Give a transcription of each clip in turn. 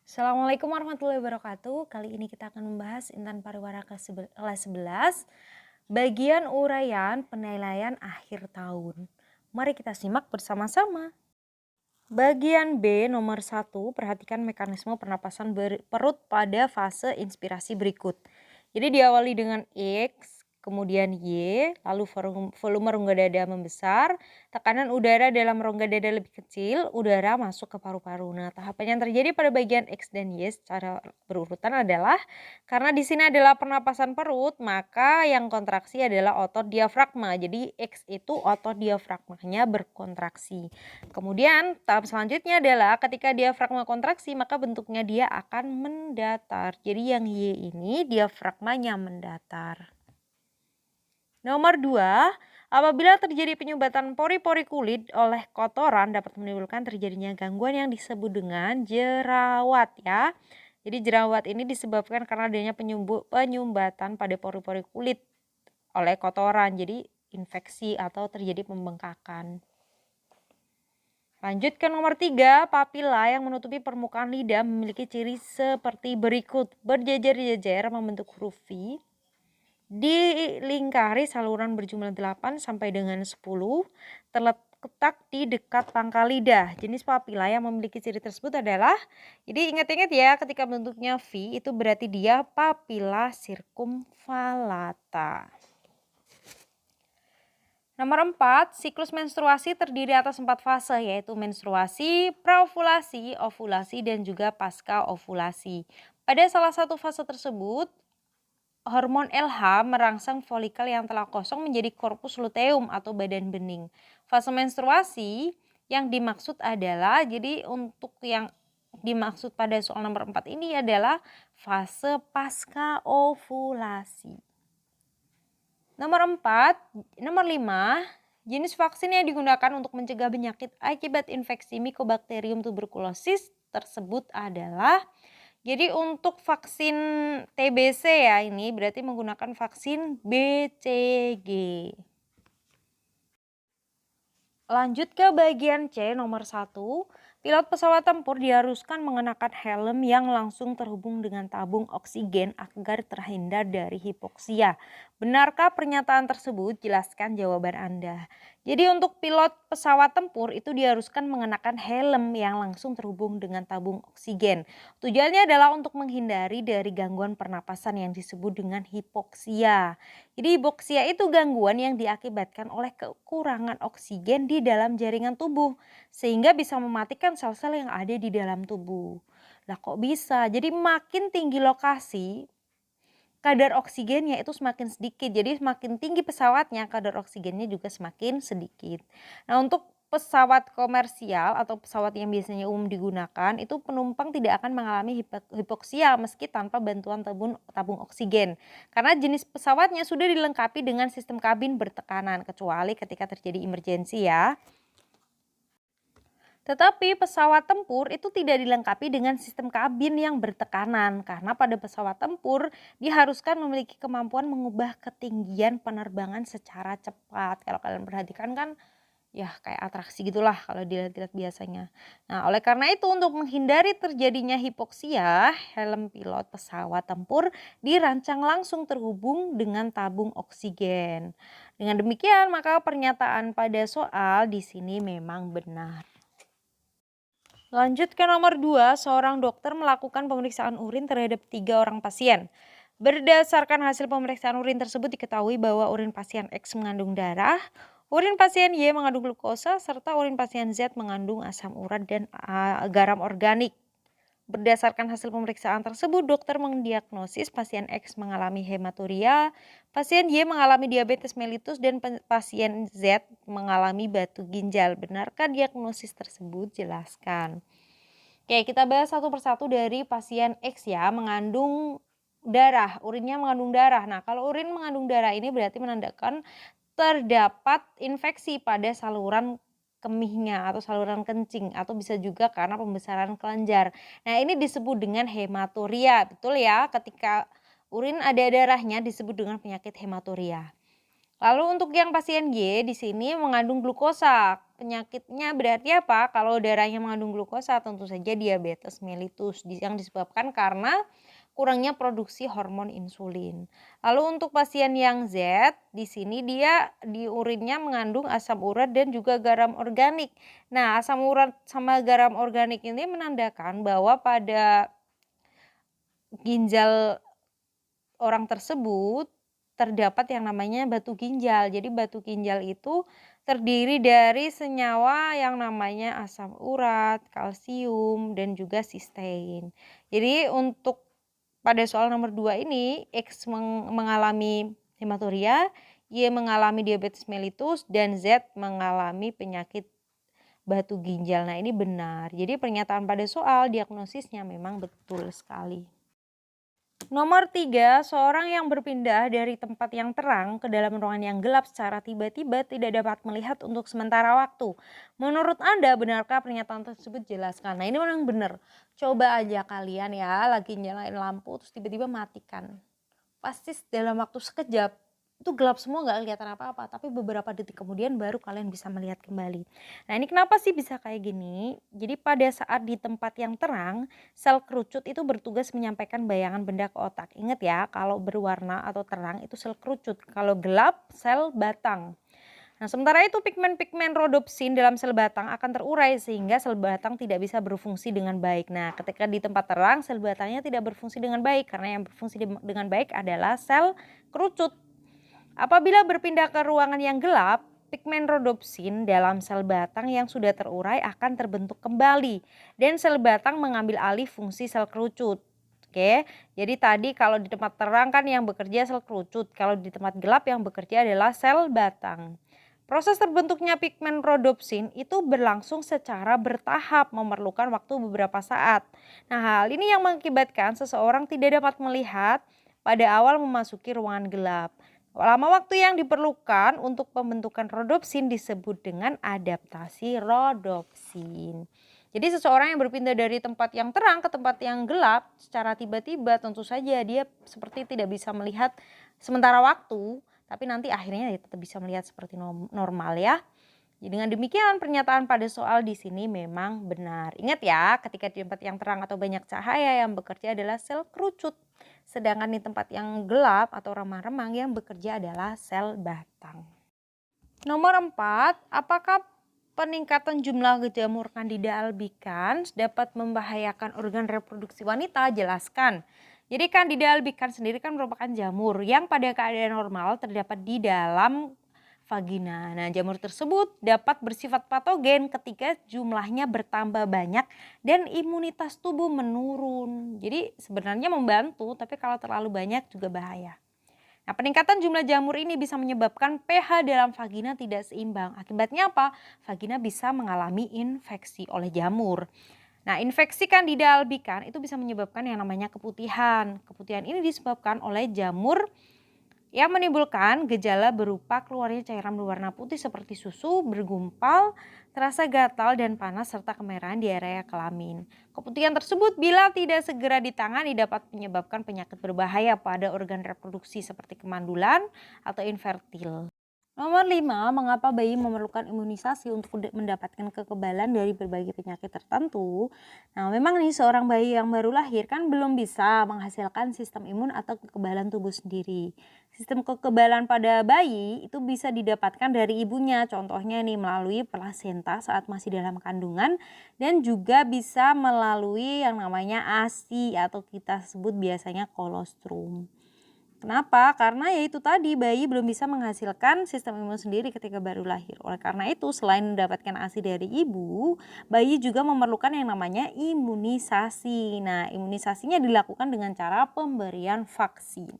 Assalamualaikum warahmatullahi wabarakatuh. Kali ini kita akan membahas intan pariwara kelas 11, bagian uraian penilaian akhir tahun. Mari kita simak bersama-sama. Bagian B nomor 1, perhatikan mekanisme pernapasan perut pada fase inspirasi berikut. Jadi diawali dengan X, kemudian Y, lalu volume rongga dada membesar, tekanan udara dalam rongga dada lebih kecil, udara masuk ke paru-paru. Nah, tahapan yang terjadi pada bagian X dan Y secara berurutan adalah karena di sini adalah pernapasan perut, maka yang kontraksi adalah otot diafragma. Jadi X itu otot diafragmanya berkontraksi. Kemudian tahap selanjutnya adalah ketika diafragma kontraksi maka bentuknya dia akan mendatar. Jadi yang Y ini diafragmanya mendatar. Nomor 2, apabila terjadi penyumbatan pori-pori kulit oleh kotoran dapat menimbulkan terjadinya gangguan yang disebut dengan jerawat ya. Jadi jerawat ini disebabkan karena adanya penyumbatan pada pori-pori kulit oleh kotoran. Jadi infeksi atau terjadi pembengkakan. Lanjut ke nomor 3, papila yang menutupi permukaan lidah memiliki ciri seperti berikut. Berjejer-jejer membentuk huruf V, dilingkari saluran berjumlah 8 sampai dengan 10, terletak di dekat pangkal lidah. Jenis papila yang memiliki ciri tersebut adalah, jadi ingat-ingat ya, ketika bentuknya V itu berarti dia papila circumvallata. Nomor 4, siklus menstruasi terdiri atas 4 fase, yaitu menstruasi, praovulasi, ovulasi, dan juga pasca ovulasi. Pada salah satu fase tersebut, hormon LH merangsang folikel yang telah kosong menjadi korpus luteum atau badan bening. Fase menstruasi yang dimaksud adalah, jadi untuk yang dimaksud pada soal nomor 4 ini adalah fase pasca ovulasi. Nomor 5, jenis vaksin yang digunakan untuk mencegah penyakit akibat infeksi Mycobacterium tuberculosis tersebut adalah, jadi untuk vaksin TBC ya, ini berarti menggunakan vaksin BCG. Lanjut ke bagian C nomor 1, pilot pesawat tempur diharuskan mengenakan helm yang langsung terhubung dengan tabung oksigen agar terhindar dari hipoksia. Benarkah pernyataan tersebut? Jelaskan jawaban Anda. Jadi untuk pilot pesawat tempur itu diharuskan mengenakan helm yang langsung terhubung dengan tabung oksigen. Tujuannya adalah untuk menghindari dari gangguan pernapasan yang disebut dengan hipoksia. Jadi hipoksia itu gangguan yang diakibatkan oleh kekurangan oksigen di dalam jaringan tubuh sehingga bisa mematikan sel-sel yang ada di dalam tubuh. Lah kok bisa? Jadi makin tinggi lokasi, kadar oksigennya itu semakin sedikit. Jadi semakin tinggi pesawatnya, kadar oksigennya juga semakin sedikit. Nah, untuk pesawat komersial atau pesawat yang biasanya umum digunakan, itu penumpang tidak akan mengalami hipoksia meski tanpa bantuan tabung oksigen. Karena jenis pesawatnya sudah dilengkapi dengan sistem kabin bertekanan, kecuali ketika terjadi emergensi ya. Tetapi pesawat tempur itu tidak dilengkapi dengan sistem kabin yang bertekanan karena pada pesawat tempur diharuskan memiliki kemampuan mengubah ketinggian penerbangan secara cepat. Kalau kalian perhatikan kan ya kayak atraksi gitulah kalau dilihat-lihat biasanya. Nah, oleh karena itu untuk menghindari terjadinya hipoksia, helm pilot pesawat tempur dirancang langsung terhubung dengan tabung oksigen. Dengan demikian maka pernyataan pada soal di sini memang benar. Lanjut ke nomor 2, seorang dokter melakukan pemeriksaan urin terhadap 3 orang pasien. Berdasarkan hasil pemeriksaan urin tersebut diketahui bahwa urin pasien X mengandung darah, urin pasien Y mengandung glukosa, serta urin pasien Z mengandung asam urat dan garam organik. Berdasarkan hasil pemeriksaan tersebut, dokter mendiagnosis pasien X mengalami hematuria, pasien Y mengalami diabetes mellitus, dan pasien Z mengalami batu ginjal. Benarkah diagnosis tersebut? Jelaskan. Oke, kita bahas satu persatu dari pasien X ya, mengandung darah, urinnya mengandung darah. Nah, kalau urin mengandung darah ini berarti menandakan terdapat infeksi pada saluran kemihnya atau saluran kencing, atau bisa juga karena pembesaran kelenjar. Nah, ini disebut dengan hematuria, betul ya? Ketika urin ada darahnya disebut dengan penyakit hematuria. Lalu untuk yang pasien Y di sini mengandung glukosa. Penyakitnya berarti apa? Kalau darahnya mengandung glukosa tentu saja diabetes mellitus yang disebabkan karena kurangnya produksi hormon insulin. Lalu untuk pasien yang Z, di sini dia di urinnya mengandung asam urat dan juga garam organik. Nah, asam urat sama garam organik ini menandakan bahwa pada ginjal orang tersebut terdapat yang namanya batu ginjal. Jadi batu ginjal itu terdiri dari senyawa yang namanya asam urat, kalsium, dan juga sistein. Jadi untuk pada soal nomor 2 ini, X mengalami hematuria, Y mengalami diabetes mellitus, dan Z mengalami penyakit batu ginjal. Nah, ini benar. Jadi pernyataan pada soal diagnosisnya memang betul sekali. Nomor 3, seorang yang berpindah dari tempat yang terang ke dalam ruangan yang gelap secara tiba-tiba tidak dapat melihat untuk sementara waktu. Menurut Anda, benarkah pernyataan tersebut? Jelaskan. Nah, ini memang benar. Coba aja kalian ya lagi nyalain lampu terus tiba-tiba matikan. Pasti dalam waktu sekejap itu gelap semua, nggak kelihatan apa-apa, tapi beberapa detik kemudian baru kalian bisa melihat kembali. Nah, ini kenapa sih bisa kayak gini? Jadi pada saat di tempat yang terang, sel kerucut itu bertugas menyampaikan bayangan benda ke otak. Ingat ya, kalau berwarna atau terang itu sel kerucut, kalau gelap sel batang. Nah, sementara itu pigmen-pigmen rodopsin dalam sel batang akan terurai sehingga sel batang tidak bisa berfungsi dengan baik. Nah, ketika di tempat terang sel batangnya tidak berfungsi dengan baik karena yang berfungsi dengan baik adalah sel kerucut. Apabila berpindah ke ruangan yang gelap, pigmen rodopsin dalam sel batang yang sudah terurai akan terbentuk kembali dan sel batang mengambil alih fungsi sel kerucut. Oke, jadi tadi kalau di tempat terang kan yang bekerja sel kerucut, kalau di tempat gelap yang bekerja adalah sel batang. Proses terbentuknya pigmen rodopsin itu berlangsung secara bertahap, memerlukan waktu beberapa saat. Nah, hal ini yang mengakibatkan seseorang tidak dapat melihat pada awal memasuki ruangan gelap. Lama waktu yang diperlukan untuk pembentukan rodopsin disebut dengan adaptasi rodopsin. Jadi seseorang yang berpindah dari tempat yang terang ke tempat yang gelap secara tiba-tiba tentu saja dia seperti tidak bisa melihat sementara waktu, tapi nanti akhirnya dia tetap bisa melihat seperti normal ya. Jadi dengan demikian pernyataan pada soal di sini memang benar. Ingat ya, ketika di tempat yang terang atau banyak cahaya yang bekerja adalah sel kerucut. Sedangkan di tempat yang gelap atau remang-remang yang bekerja adalah sel batang. Nomor 4, apakah peningkatan jumlah jamur Candida albicans dapat membahayakan organ reproduksi wanita? Jelaskan. Jadi Candida albicans sendiri kan merupakan jamur yang pada keadaan normal terdapat di dalam vagina. Nah, jamur tersebut dapat bersifat patogen ketika jumlahnya bertambah banyak dan imunitas tubuh menurun. Jadi sebenarnya membantu, tapi kalau terlalu banyak juga bahaya. Nah, peningkatan jumlah jamur ini bisa menyebabkan pH dalam vagina tidak seimbang. Akibatnya apa? Vagina bisa mengalami infeksi oleh jamur. Nah, infeksi Candida albicans itu bisa menyebabkan yang namanya keputihan. Keputihan ini disebabkan oleh jamur yang menimbulkan gejala berupa keluarnya cairan berwarna putih seperti susu, bergumpal, terasa gatal dan panas serta kemerahan di area kelamin. Keputihan tersebut bila tidak segera ditangani dapat menyebabkan penyakit berbahaya pada organ reproduksi seperti kemandulan atau infertil. Nomor 5, mengapa bayi memerlukan imunisasi untuk mendapatkan kekebalan dari berbagai penyakit tertentu? Nah, memang nih seorang bayi yang baru lahir kan belum bisa menghasilkan sistem imun atau kekebalan tubuh sendiri. Sistem kekebalan pada bayi itu bisa didapatkan dari ibunya, contohnya nih melalui plasenta saat masih dalam kandungan dan juga bisa melalui yang namanya ASI atau kita sebut biasanya kolostrum. Kenapa? Karena ya itu tadi bayi belum bisa menghasilkan sistem imun sendiri ketika baru lahir. Oleh karena itu selain mendapatkan ASI dari ibu, bayi juga memerlukan yang namanya imunisasi. Nah, imunisasinya dilakukan dengan cara pemberian vaksin.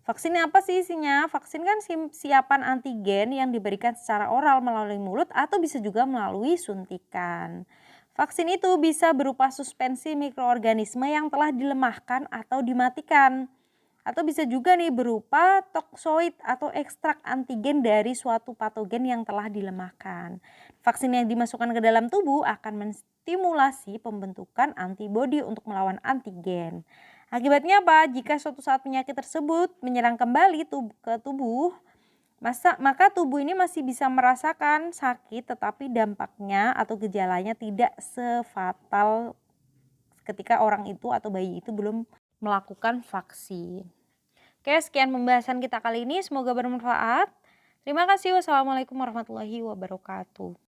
Vaksin apa sih isinya? Vaksin kan siapan antigen yang diberikan secara oral melalui mulut atau bisa juga melalui suntikan. Vaksin itu bisa berupa suspensi mikroorganisme yang telah dilemahkan atau dimatikan. Atau bisa juga nih berupa toksoid atau ekstrak antigen dari suatu patogen yang telah dilemahkan. Vaksin yang dimasukkan ke dalam tubuh akan menstimulasi pembentukan antibodi untuk melawan antigen. Akibatnya apa? Jika suatu saat penyakit tersebut menyerang kembali ke tubuh, Maka tubuh ini masih bisa merasakan sakit, tetapi dampaknya atau gejalanya tidak sefatal ketika orang itu atau bayi itu belum melakukan vaksin. Oke, sekian pembahasan kita kali ini, semoga bermanfaat. Terima kasih. Wassalamualaikum warahmatullahi wabarakatuh.